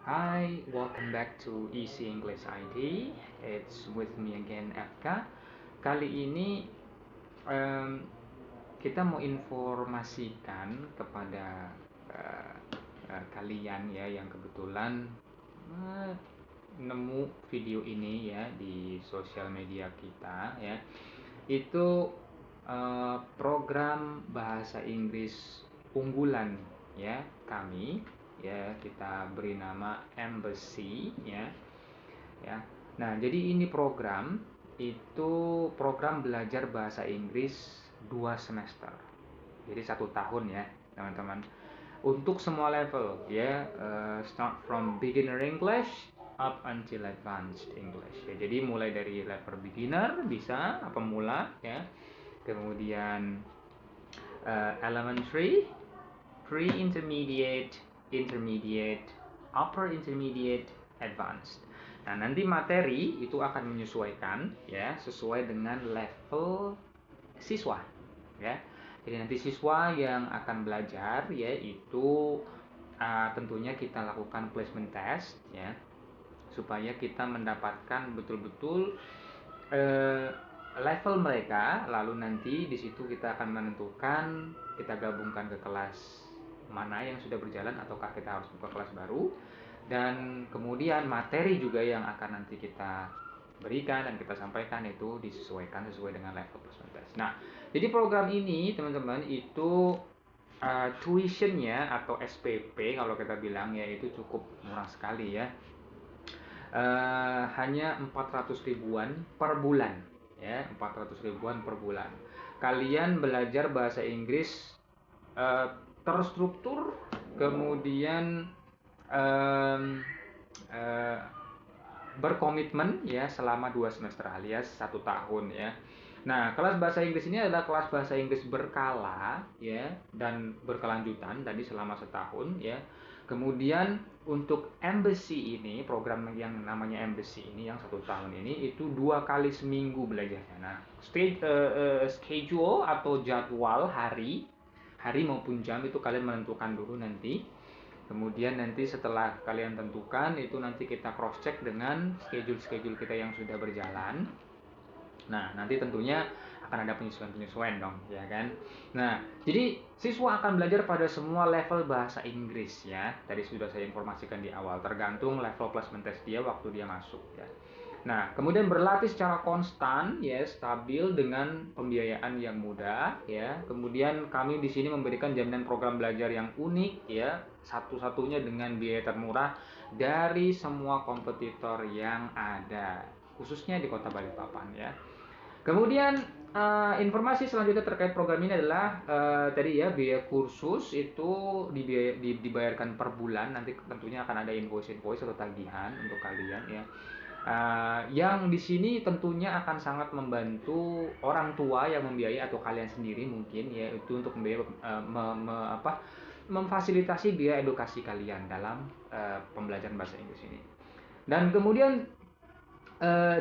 Hi, welcome back to Easy English ID. It's with me again, FK. Kali ini em, kita mau informasikan kepada eh, kalian ya yang kebetulan eh, nemu video ini ya di sosial media kita ya. Itu program bahasa Inggris unggulan ya kami ya, kita beri nama Embassy ya. Nah, jadi ini program belajar bahasa Inggris 2 semester. Jadi 1 tahun ya, teman-teman. Untuk semua level ya, start from beginner English up until advanced English ya. Jadi mulai dari level beginner bisa pemula ya. Kemudian elementary, pre-intermediate, intermediate, upper intermediate, advanced. Nah, nanti materi itu akan menyesuaikan ya sesuai dengan level siswa ya. Jadi nanti siswa yang akan belajar ya itu tentunya kita lakukan placement test ya supaya kita mendapatkan betul-betul level mereka, lalu nanti di situ kita akan menentukan kita gabungkan ke kelas mana yang sudah berjalan ataukah kita harus buka kelas baru, dan kemudian materi juga yang akan nanti kita berikan dan kita sampaikan itu disesuaikan sesuai dengan level persentas. Nah, jadi program ini teman-teman itu tuitionnya atau SPP kalau kita bilang ya itu cukup murah sekali ya. Hanya 400 ribuan per bulan ya, 400 ribuan per bulan. Kalian belajar bahasa Inggris terstruktur, kemudian berkomitmen ya selama 2 semester alias 1 tahun ya. Nah, kelas bahasa Inggris ini adalah kelas bahasa Inggris berkala ya dan berkelanjutan tadi selama 1 tahun ya. Kemudian untuk Embassy ini, program yang namanya Embassy ini yang 1 tahun ini itu 2 kali seminggu belajarnya. Nah, schedule atau jadwal hari maupun jam itu kalian menentukan dulu nanti. Kemudian nanti setelah kalian tentukan itu nanti kita cross check dengan schedule kita yang sudah berjalan. Nah, nanti tentunya akan ada penyesuaian dong, ya kan? Nah, jadi siswa akan belajar pada semua level bahasa Inggris ya. Tadi sudah saya informasikan di awal, tergantung level placement test dia waktu dia masuk ya. Nah, kemudian berlatih secara konstan ya, stabil dengan pembiayaan yang mudah ya. Kemudian kami di sini memberikan jaminan program belajar yang unik ya, satu-satunya dengan biaya termurah dari semua kompetitor yang ada, khususnya di Kota Balikpapan ya. Kemudian informasi selanjutnya terkait program ini adalah tadi ya, biaya kursus itu dibayarkan per bulan. Nanti tentunya akan ada invoice atau tagihan untuk kalian ya. Yang di sini tentunya akan sangat membantu orang tua yang membiayai atau kalian sendiri mungkin ya, itu untuk membiayai memfasilitasi biaya edukasi kalian dalam pembelajaran bahasa Inggris ini. Dan kemudian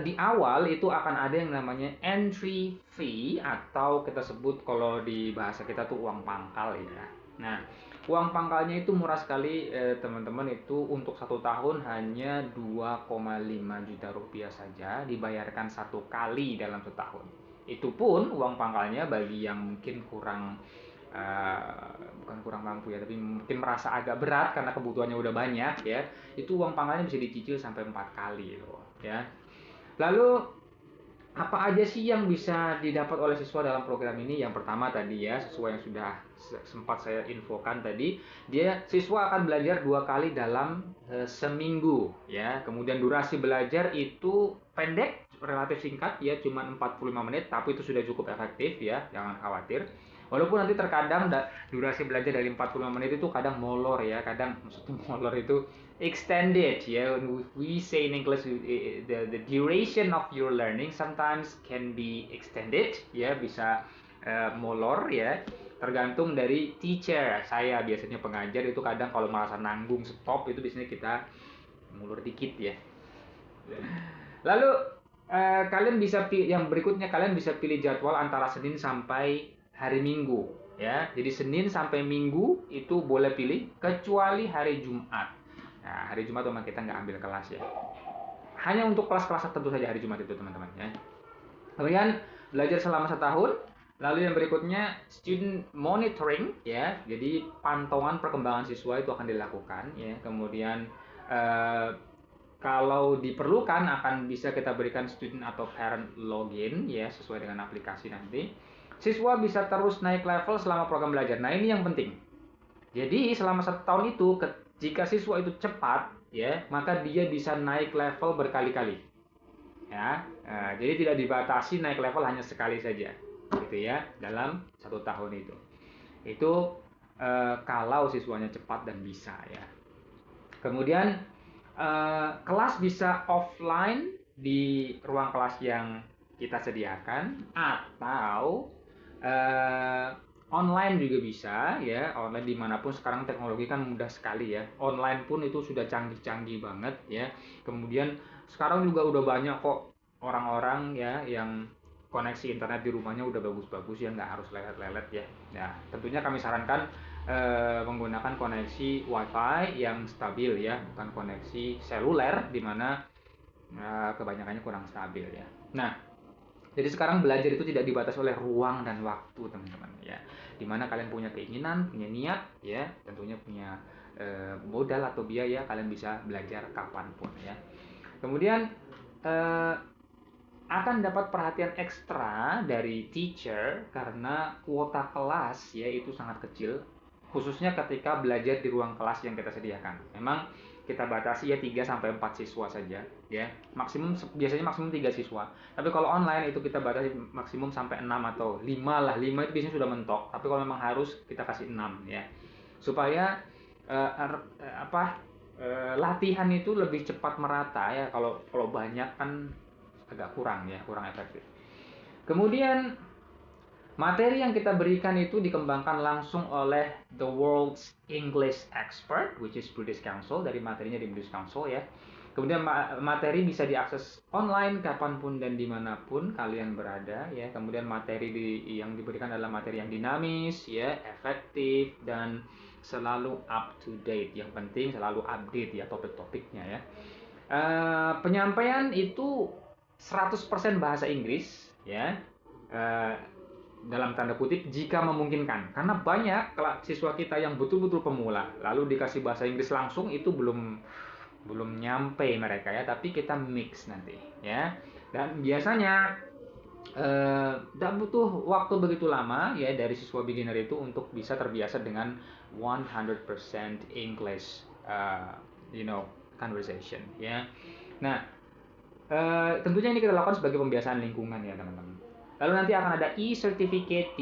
di awal itu akan ada yang namanya entry fee atau kita sebut kalau di bahasa kita tuh uang pangkal ya. Nah, uang pangkalnya itu murah sekali teman-teman, itu untuk 1 tahun hanya 2,5 juta rupiah saja, dibayarkan 1 kali dalam setahun. Itu pun uang pangkalnya bagi yang mungkin bukan kurang mampu ya, tapi mungkin merasa agak berat karena kebutuhannya udah banyak ya, itu uang pangkalnya bisa dicicil sampai 4 kali loh ya. Lalu apa aja sih yang bisa didapat oleh siswa dalam program ini? Yang pertama tadi ya, sesuai yang sudah sempat saya infokan tadi, siswa akan belajar 2 kali dalam seminggu ya. Kemudian durasi belajar itu pendek, relatif singkat ya, cuma 45 menit, tapi itu sudah cukup efektif ya, jangan khawatir. Walaupun nanti terkadang durasi belajar dari 45 menit itu kadang molor ya, maksudnya molor itu extended ya. We say in English the duration of your learning sometimes can be extended ya, bisa molor ya, tergantung dari teacher. Saya biasanya pengajar itu kadang kalau merasa nanggung stop itu biasanya kita mulur dikit ya. Lalu kalian bisa yang berikutnya, kalian bisa pilih jadwal antara Senin sampai hari Minggu ya. Jadi Senin sampai Minggu itu boleh pilih kecuali hari Jumat. Nah, hari Jumat memang kita nggak ambil kelas ya. Hanya untuk kelas-kelas tertentu saja hari Jumat itu teman-teman ya. Kemudian belajar selama setahun. Lalu yang berikutnya student monitoring ya. Jadi pantauan perkembangan siswa itu akan dilakukan ya. Kemudian kalau diperlukan akan bisa kita berikan student atau parent login ya sesuai dengan aplikasi nanti. Siswa bisa terus naik level selama program belajar. Nah ini yang penting. Jadi selama 1 tahun itu jika siswa itu cepat ya maka dia bisa naik level berkali-kali. Ya, jadi tidak dibatasi naik level hanya sekali saja, gitu ya dalam 1 tahun itu. Itu kalau siswanya cepat dan bisa ya. Kemudian kelas bisa offline di ruang kelas yang kita sediakan atau online juga bisa ya. Online dimanapun sekarang teknologi kan mudah sekali ya. Online pun itu sudah canggih-canggih banget ya. Kemudian sekarang juga udah banyak kok orang-orang ya yang koneksi internet di rumahnya udah bagus-bagus ya, nggak harus lelet-lelet ya. Nah tentunya kami sarankan menggunakan koneksi WiFi yang stabil ya, bukan koneksi seluler di mana kebanyakannya kurang stabil ya. Nah, jadi sekarang belajar itu tidak dibatasi oleh ruang dan waktu teman-teman ya. Dimana kalian punya keinginan, punya niat ya, tentunya punya modal atau biaya, kalian bisa belajar kapanpun ya. Kemudian akan dapat perhatian ekstra dari teacher karena kuota kelas ya itu sangat kecil, khususnya ketika belajar di ruang kelas yang kita sediakan. Memang kita batasi ya 3 sampai 4 siswa saja ya. Biasanya maksimum 3 siswa. Tapi kalau online itu kita batasi maksimum sampai 6 atau 5 lah. 5 itu biasanya sudah mentok. Tapi kalau memang harus kita kasih 6 ya. Supaya latihan itu lebih cepat merata ya. Kalau banyak kan agak kurang ya, kurang efektif. Kemudian materi yang kita berikan itu dikembangkan langsung oleh the world's English expert, which is British Council, dari materinya di British Council ya. Kemudian materi bisa diakses online kapanpun dan dimanapun kalian berada ya. Kemudian materi yang diberikan adalah materi yang dinamis ya, efektif dan selalu up to date. Yang penting selalu update ya topik-topiknya ya. Penyampaian itu 100% bahasa Inggris ya. Dalam tanda kutip jika memungkinkan, karena banyak siswa kita yang betul-betul pemula lalu dikasih bahasa Inggris langsung itu belum nyampe mereka ya, tapi kita mix nanti ya. Dan biasanya tidak butuh waktu begitu lama ya dari siswa beginner itu untuk bisa terbiasa dengan 100% English conversation ya. Nah tentunya ini kita lakukan sebagai pembiasaan lingkungan ya teman-teman. Lalu nanti akan ada e-certificate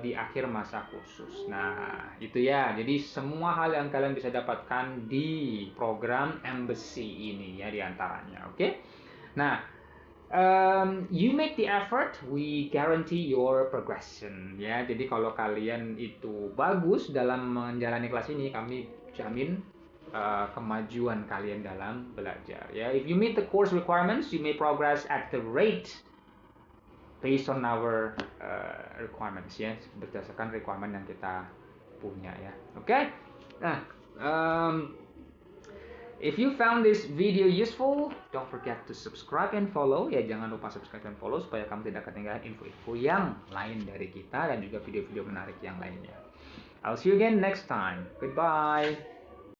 di akhir masa kursus. Nah, itu ya. Jadi semua hal yang kalian bisa dapatkan di program Embassy ini ya diantaranya. Oke? Nah, you make the effort, we guarantee your progression ya. Jadi kalau kalian itu bagus dalam menjalani kelas ini, kami jamin kemajuan kalian dalam belajar ya. If you meet the course requirements, you may progress at the rate based on our requirements ya, berdasarkan requirement yang kita punya ya. Oke? Nah, if you found this video useful, don't forget to subscribe and follow ya. Jangan lupa subscribe dan follow supaya kamu tidak ketinggalan info-info yang lain dari kita dan juga video-video menarik yang lainnya. I'll see you again next time. Goodbye.